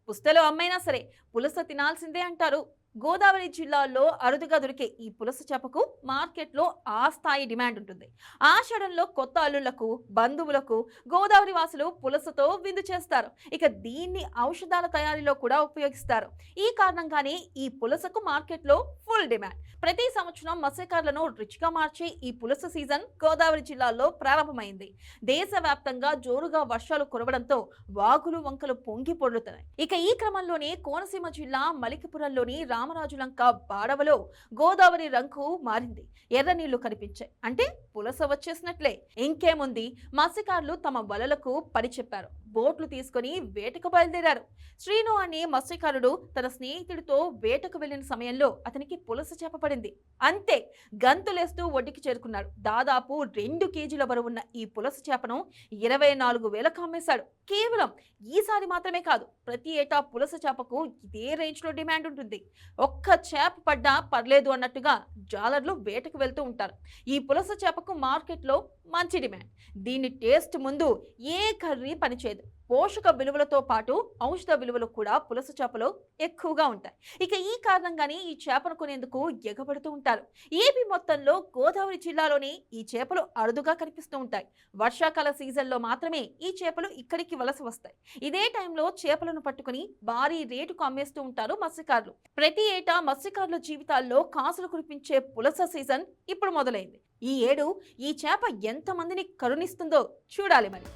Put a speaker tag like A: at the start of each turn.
A: పుస్తెలు అమ్మైనా సరే పులస తినాల్సిందే అంటారు. గోదావరి జిల్లాలో అరుదుగా దొరికే ఈ పులస చేపకు మార్కెట్లో ఆ స్థాయి డిమాండ్ ఉంటుంది. ఆషాఢంలో కొత్త అల్లుళ్లకు, బంధువులకు గోదావరి వాసులు పులసతో విందు చేస్తారు. ఇక దీన్ని ఔషధాల తయారీలో కూడా ఉపయోగిస్తారు. ఈ కారణంగానే ఈ పులసకు మార్కెట్లో ఫుల్ డిమాండ్. ప్రతి సంవత్సరం మత్స్యకారులను రుచిగా మార్చే ఈ పులస సీజన్ గోదావరి జిల్లాలో ప్రారంభమైంది. దేశవ్యాప్తంగా జోరుగా వర్షాలు కురవడంతో వాగులు వంకలు పొంగి పొర్లుతున్నాయి. ఇక ఈ క్రమంలోనే కోనసీమ జిల్లా మలికిపురంలోని రామరాజులంక బాడవలో గోదావరి రంగు మారింది. ఎర్ర నీళ్లు కనిపించాయి అంటే పులస వచ్చేసినట్లే. ఇంకేముంది, మత్స్యకారులు తమ వలలకు పని చెప్పారు. బోట్లు తీసుకుని వేటకు బయలుదేరారు. శ్రీను అనే మత్స్యకారుడు తన స్నేహితుడితో వేటకు వెళ్లిన సమయంలో అతనికి పులస చేప పడింది. అంతే, గంతులేస్తూ ఒడ్డుకి చేరుకున్నాడు. దాదాపు 2 కేజీల బరువున్న ఈ పులస చేపను 24,000కు అమ్మేశాడు. కేవలం ఈసారి మాత్రమే కాదు, ప్రతి ఏటా పులస చేపకు ఇదే రేంజ్ లో డిమాండ్ ఉంటుంది. ఒక్క చేప పడ్డా పర్లేదు అన్నట్టుగా జాలర్లు వేటకు వెళ్తూ ఉంటారు. ఈ పులస చేపకు మార్కెట్లో మంచి డిమాండ్. దీని టేస్ట్ ముందు ఏ కర్రీ పనిచేయదు. పోషక విలువలతో పాటు ఔషధ విలువలు కూడా పులస చేపలో ఎక్కువగా ఉంటాయి. ఇక ఈ కారణంగానే ఈ చేపను కొనేందుకు ఎగబడుతూ ఉంటారు. ఏపీ మొత్తంలో గోదావరి జిల్లాలోనే ఈ చేపలు అరుదుగా కనిపిస్తూ ఉంటాయి. వర్షాకాల సీజన్లో మాత్రమే ఈ చేపలు ఇక్కడికి వలస వస్తాయి. ఇదే టైంలో చేపలను పట్టుకుని భారీ రేటుకు అమ్మేస్తూ ఉంటారు మత్స్యకారులు. ప్రతి ఏటా మత్స్యకారుల జీవితాల్లో కాసులు కురిపించే పులస సీజన్ ఇప్పుడు మొదలైంది. ఈ ఏడు ఈ చేప ఎంతమందిని కరుణిస్తుందో చూడాలి మరి.